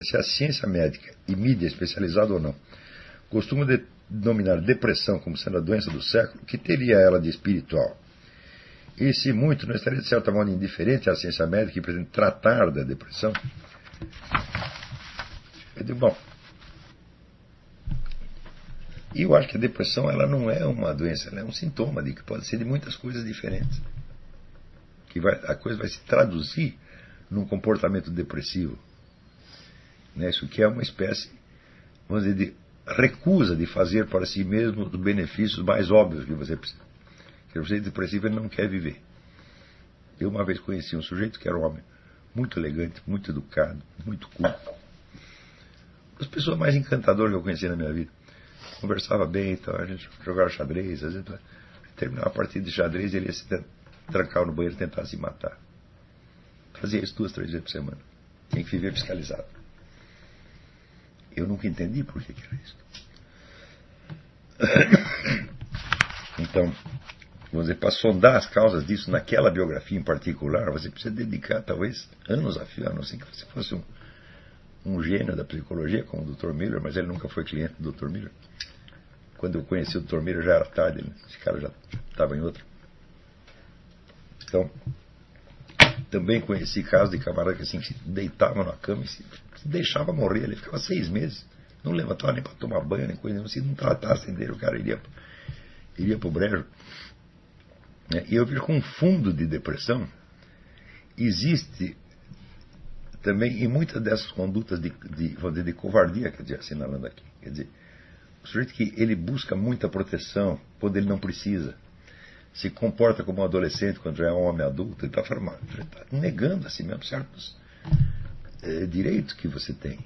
se a ciência médica e mídia, especializada ou não, costuma denominar depressão como sendo a doença do século, que teria ela de espiritual? E se muito, não estaria de certa forma indiferente à ciência médica que pretende tratar da depressão? Eu digo, bom, eu acho que a depressão ela não é uma doença, ela é um sintoma que pode ser de muitas coisas diferentes. A coisa vai se traduzir num comportamento depressivo. Isso que é uma espécie, vamos dizer, de recusa de fazer para si mesmo os benefícios mais óbvios que você precisa. Porque o sujeito depressivo ele não quer viver. Eu uma vez conheci um sujeito que era um homem muito elegante, muito educado, muito culto. Uma das pessoas mais encantadoras que eu conheci na minha vida. Conversava bem, então, a gente jogava xadrez, às vezes terminava a partida de xadrez e ele ia se trancar no banheiro e tentar se matar. Fazia isso 2, 3 vezes por semana. Tinha que viver fiscalizado. Eu nunca entendi por que era isso. Então, vamos dizer, para sondar as causas disso naquela biografia em particular, você precisa dedicar talvez anos a fio, a não ser que você fosse um gênio da psicologia, como o Dr. Miller, mas ele nunca foi cliente do Dr. Miller. Quando eu conheci o Dr. Miller já era tarde, esse cara já estava em outra. Então, também conheci casos de camarada que assim, se deitava na cama e se deixava morrer. Ele ficava 6 meses, não levantava nem para tomar banho, nem coisa nenhuma. Se não tratassem dele, o cara iria para o brejo. E eu vejo que um fundo de depressão existe também em muitas dessas condutas de covardia, quer dizer, assinalando aqui. Quer dizer, o sujeito que ele busca muita proteção quando ele não precisa, se comporta como um adolescente quando já é um homem adulto, ele está negando a si mesmo certos direitos que você tem.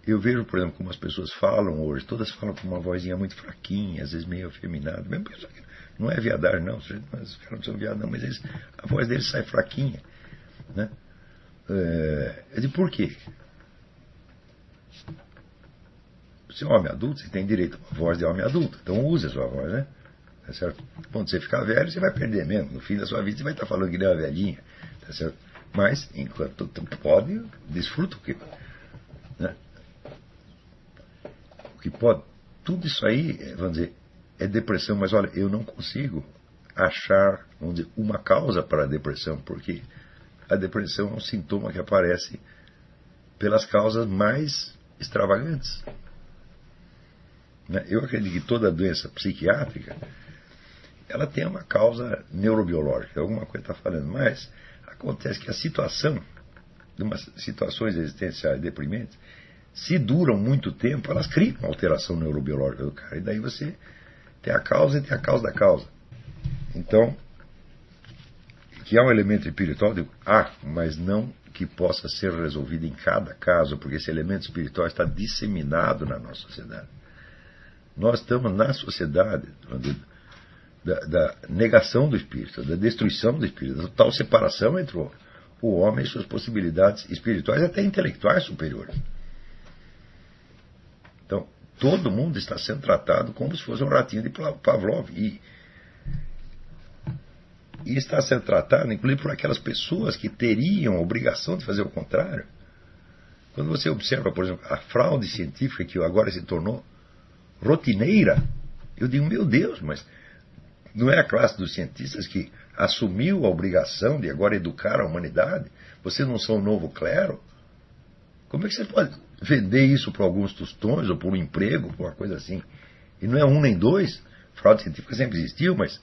Eu vejo, por exemplo, como as pessoas falam hoje, todas falam com uma vozinha muito fraquinha, às vezes meio afeminada, mesmo pessoa que não é viadagem, não, os caras não são viados, não, mas a voz deles sai fraquinha. Eu digo, por quê? Você é um homem adulto, você tem direito a uma voz de homem adulto, então use a sua voz, né? Tá certo? Quando você ficar velho, você vai perder mesmo. No fim da sua vida, você vai estar falando que nem uma velhinha. Tá certo? Mas, enquanto pode, desfruta o que. O que pode. Tudo isso aí, vamos dizer, é depressão. Mas olha, eu não consigo achar, vamos dizer, uma causa para a depressão, porque a depressão é um sintoma que aparece pelas causas mais extravagantes. Eu acredito que toda doença psiquiátrica ela tem uma causa neurobiológica, alguma coisa está falando, mas acontece que a situação, de umas situações existenciais deprimentes, se duram muito tempo, elas criam uma alteração neurobiológica do cara, e daí você tem a causa e tem a causa da causa. Então, que há um elemento espiritual, digo, mas não que possa ser resolvido em cada caso, porque esse elemento espiritual está disseminado na nossa sociedade. Nós estamos na sociedade da negação do espírito, da destruição do espírito, da total separação entre o homem e suas possibilidades espirituais, até intelectuais superiores. Então, todo mundo está sendo tratado como se fosse um ratinho de Pavlov. E está sendo tratado, inclusive, por aquelas pessoas que teriam a obrigação de fazer o contrário. Quando você observa, por exemplo, a fraude científica que agora se tornou rotineira, eu digo, meu Deus, mas não é a classe dos cientistas que assumiu a obrigação de agora educar a humanidade? Vocês não são o novo clero? Como é que você pode vender isso por alguns tostões, ou por um emprego, por uma coisa assim? E não é um nem dois. Fraude científica sempre existiu, mas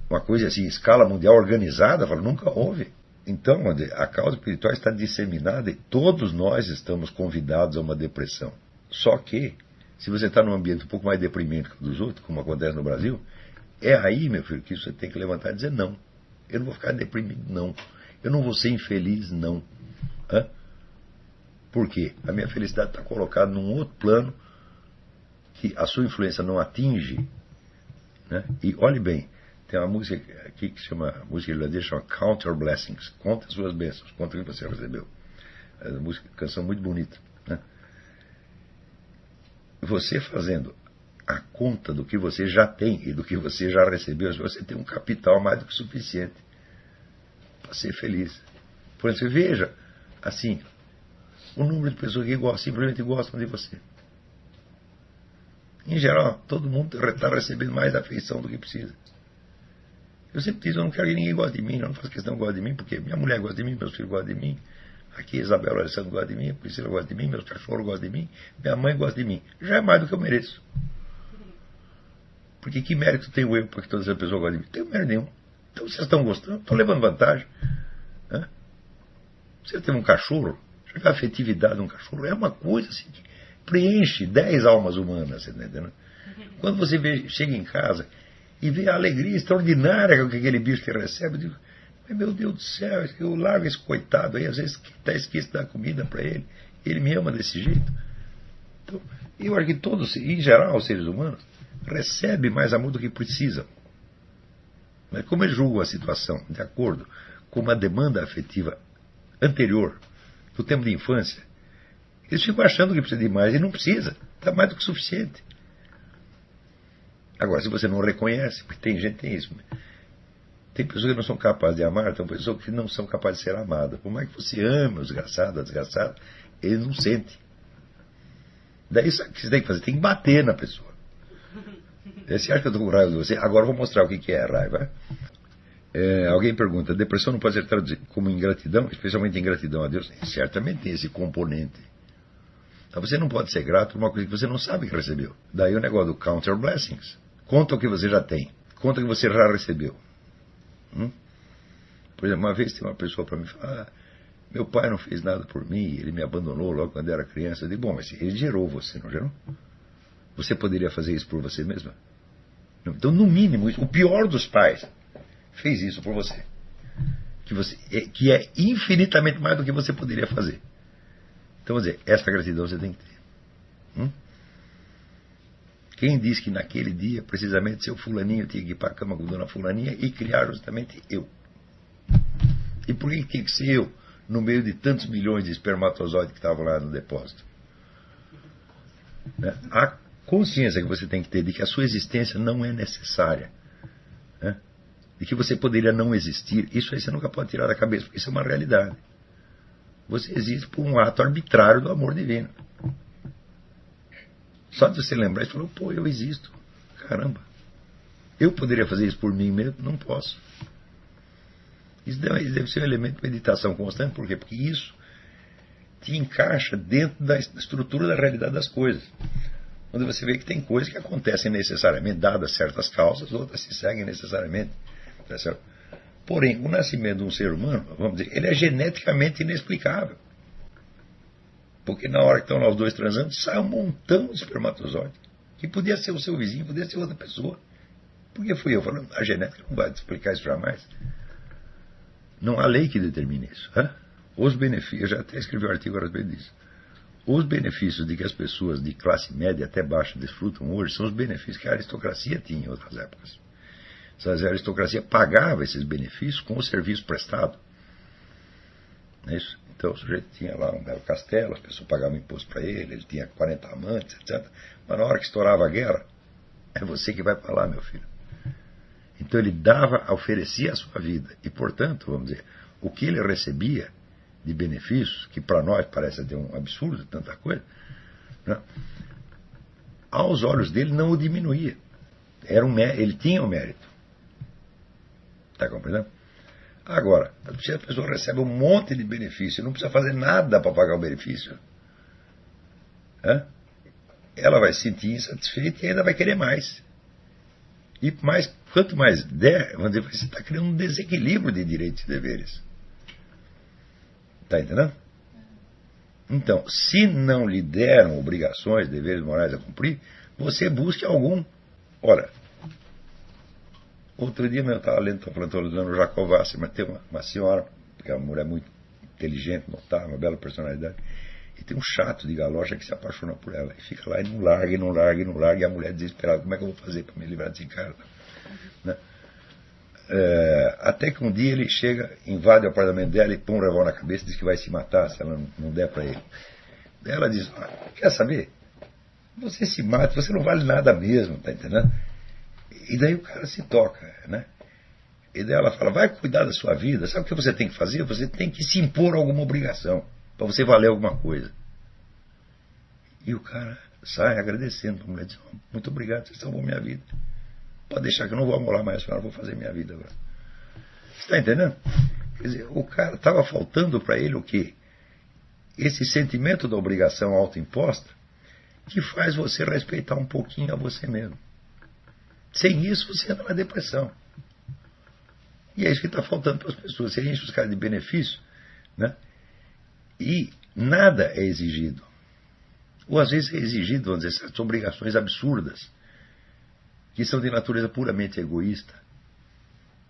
uma coisa assim, em escala mundial organizada, nunca houve. Então, a causa espiritual está disseminada e todos nós estamos convidados a uma depressão. Só que, se você está num ambiente um pouco mais deprimente que o dos outros, como acontece no Brasil, é aí, meu filho, que você tem que levantar e dizer não. Eu não vou ficar deprimido, não. Eu não vou ser infeliz, não. Por quê? A minha felicidade está colocada num outro plano que a sua influência não atinge. E olhe bem, tem uma música aqui que chama, a música irlandesa chama Count Your Blessings. Conta as suas bênçãos, conta o que você recebeu. É uma música, canção muito bonita. Você fazendo a conta do que você já tem e do que você já recebeu, você tem um capital mais do que suficiente para ser feliz. Por exemplo, veja, assim, o número de pessoas que simplesmente gostam de você. Em geral, todo mundo está recebendo mais afeição do que precisa. Eu sempre disse, eu não quero que ninguém goste de mim, eu não faço questão de gostar de mim, porque minha mulher gosta de mim, meus filhos gostam de mim, aqui Isabela Alessandro gosta de mim, a Priscila gosta de mim, meus cachorros gostam de mim, minha mãe gosta de mim. Já é mais do que eu mereço. Porque que mérito tenho eu para que todas as pessoas gostem de mim? Não tenho mérito nenhum. Então vocês estão gostando, estão levando vantagem. Você tem um cachorro, a afetividade de um cachorro é uma coisa assim que preenche 10 almas humanas, você tá entendendo? Quando você chega em casa e vê a alegria extraordinária que aquele bicho que recebe, eu digo, meu Deus do céu, eu largo esse coitado aí, às vezes até esqueço de dar comida para ele, ele me ama desse jeito. Então, eu acho que todos, em geral, os seres humanos, recebem mais amor do que precisam. Mas como eles julgam a situação de acordo com uma demanda afetiva anterior, do tempo de infância, eles ficam achando que precisa de mais e não precisa, está mais do que suficiente. Agora, se você não reconhece, porque tem gente que tem isso, tem pessoas que não são capazes de amar, tem pessoas que não são capazes de ser amadas. Por mais que você ame o desgraçado, a desgraçada, eles não sentem. Daí sabe o que você tem que fazer? Tem que bater na pessoa. Você acha que eu estou com raiva de você? Agora eu vou mostrar o que é a raiva. Alguém pergunta, depressão não pode ser traduzida como ingratidão, especialmente ingratidão a Deus? Certamente tem esse componente. Então você não pode ser grato por uma coisa que você não sabe que recebeu. Daí o negócio do count your blessings. Conta o que você já tem. Conta o que você já recebeu. Por exemplo, uma vez tem uma pessoa para me falar, meu pai não fez nada por mim, ele me abandonou logo quando era criança. Eu digo, bom, mas ele gerou você, não gerou? Você poderia fazer isso por você mesma? Então, no mínimo, o pior dos pais fez isso por você. Que é infinitamente mais do que você poderia fazer. Então, vamos dizer, essa gratidão você tem que ter. Quem disse que naquele dia, precisamente, seu fulaninho tinha que ir para a cama com dona fulaninha e criar justamente eu? E por que tinha que ser eu, no meio de tantos milhões de espermatozoides que estavam lá no depósito? A consciência que você tem que ter de que a sua existência não é necessária, de que você poderia não existir, isso aí você nunca pode tirar da cabeça, porque isso é uma realidade. Você existe por um ato arbitrário do amor divino. Só de você lembrar, você falou, pô, eu existo. Caramba. Eu poderia fazer isso por mim mesmo? Não posso. Isso deve ser um elemento de meditação constante. Por quê? Porque isso te encaixa dentro da estrutura da realidade das coisas. Onde você vê que tem coisas que acontecem necessariamente, dadas certas causas, outras se seguem necessariamente. Tá certo? Porém, o nascimento de um ser humano, vamos dizer, ele é geneticamente inexplicável. Porque na hora que estão lá os dois transando, sai um montão de espermatozoide. Que podia ser o seu vizinho, podia ser outra pessoa. Por que fui eu falando? A genética não vai explicar isso jamais. Não há lei que determine isso. Os benefícios, eu já até escrevi um artigo a respeito disso. Os benefícios de que as pessoas de classe média até baixa desfrutam hoje são os benefícios que a aristocracia tinha em outras épocas. A aristocracia pagava esses benefícios com o serviço prestado. Não é isso? Então o sujeito tinha lá um belo castelo, as pessoas pagavam imposto para ele tinha 40 amantes, etc. Mas na hora que estourava a guerra, é você que vai para lá, meu filho. Então ele oferecia a sua vida. E, portanto, vamos dizer, o que ele recebia de benefícios, que para nós parece ter um absurdo, tanta coisa, aos olhos dele não o diminuía. Ele tinha o mérito. Está compreendendo? Agora, se a pessoa recebe um monte de benefício, não precisa fazer nada para pagar o benefício, ela vai se sentir insatisfeita e ainda vai querer mais. E quanto mais der, vamos dizer, você está criando um desequilíbrio de direitos e deveres. Está entendendo? Então, se não lhe deram obrigações, deveres morais a cumprir, você busque algum. Ora, outro dia eu estava lendo o Jacovassi, mas tem uma senhora, que é uma mulher muito inteligente, notável, uma bela personalidade, e tem um chato de galocha que se apaixona por ela, e fica lá e não larga, e não larga, e não larga, e a mulher desesperada, como é que eu vou fazer para me livrar desse cara? Até que um dia ele chega, invade o apartamento dela e põe um revólver na cabeça e diz que vai se matar se ela não der para ele. Daí ela diz, quer saber? Você se mata, você não vale nada mesmo, tá entendendo? E daí o cara se toca, né? E daí ela fala, vai cuidar da sua vida, sabe o que você tem que fazer? Você tem que se impor alguma obrigação. para você valer alguma coisa. E o cara sai agradecendo. A mulher diz: muito obrigado, vocês salvou minha vida. Pode deixar que eu não vou amolar mais a senhora, vou fazer minha vida agora. Você está entendendo? Quer dizer, o cara estava faltando para ele o quê? Esse sentimento da obrigação autoimposta que faz você respeitar um pouquinho a você mesmo. Sem isso, você entra na depressão. E é isso que está faltando para as pessoas. Você enche os caras de benefício, né? E nada é exigido. Ou às vezes é exigido, vamos dizer, certas obrigações absurdas, que são de natureza puramente egoísta.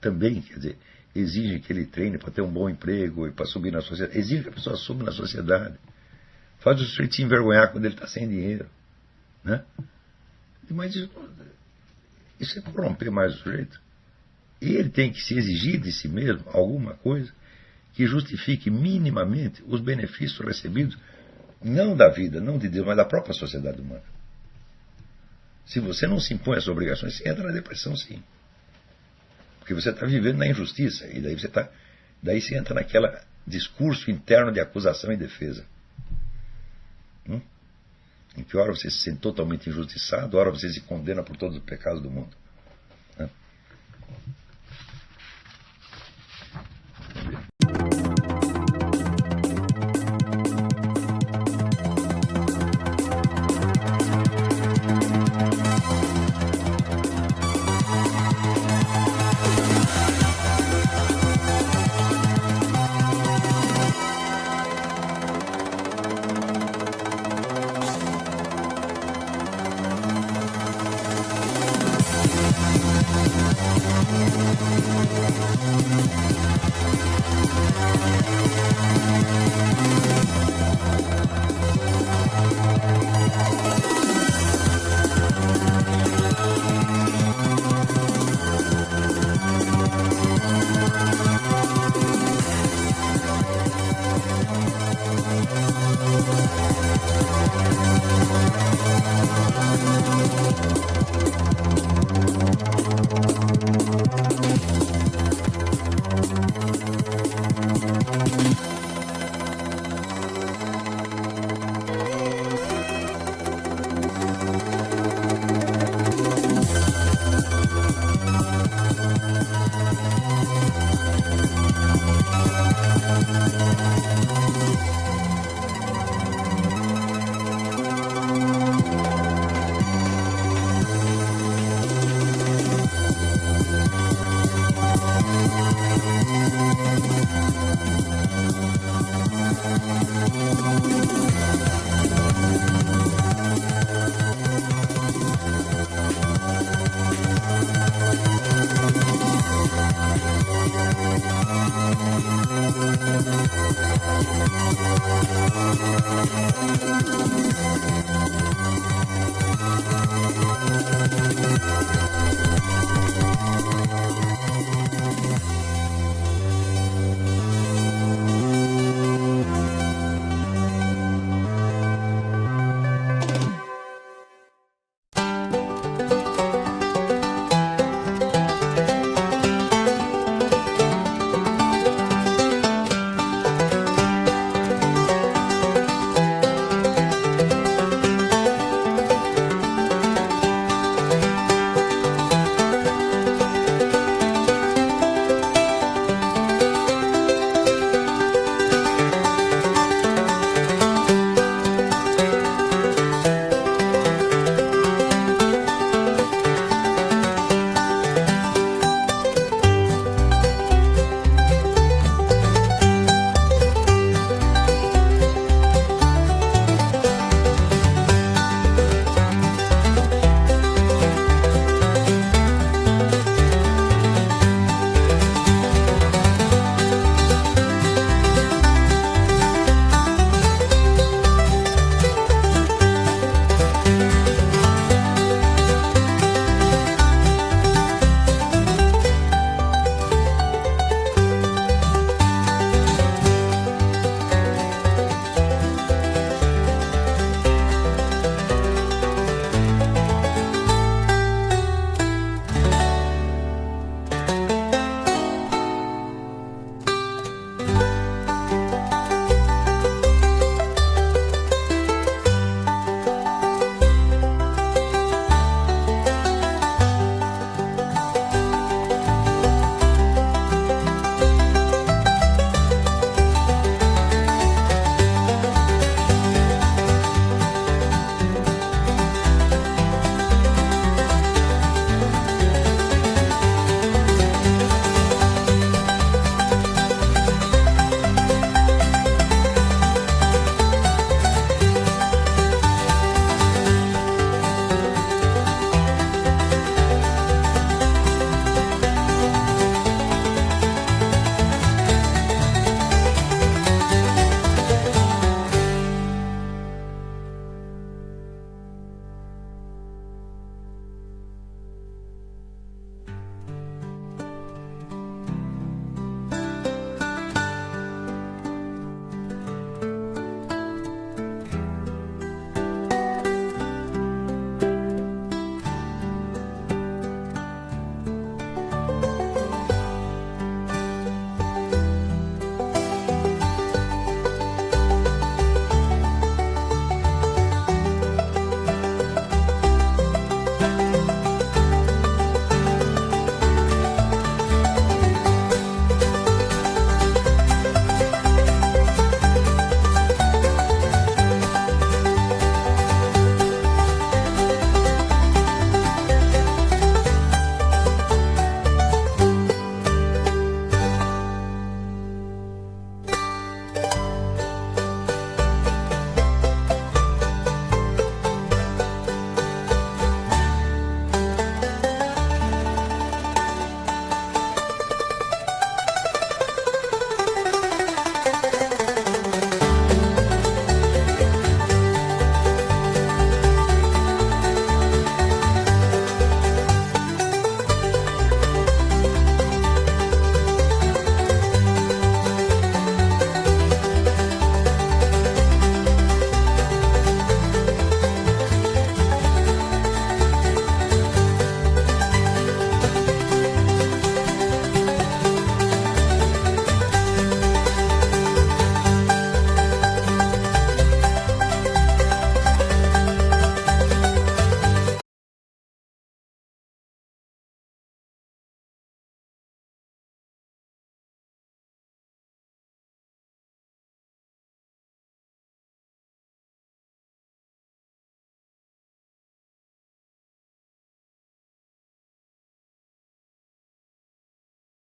Também, quer dizer, exigem que ele treine para ter um bom emprego e para subir na sociedade. Exige que a pessoa suba na sociedade. Faz o sujeito se envergonhar quando ele está sem dinheiro, né? Mas isso é corromper mais o sujeito. E ele tem que se exigir de si mesmo alguma coisa que justifique minimamente os benefícios recebidos, não da vida, não de Deus, mas da própria sociedade humana. Se você não se impõe essas obrigações, você entra na depressão, sim. Porque você está vivendo na injustiça, e daí você entra naquele discurso interno de acusação e defesa. Em que hora você se sente totalmente injustiçado, hora você se condena por todos os pecados do mundo.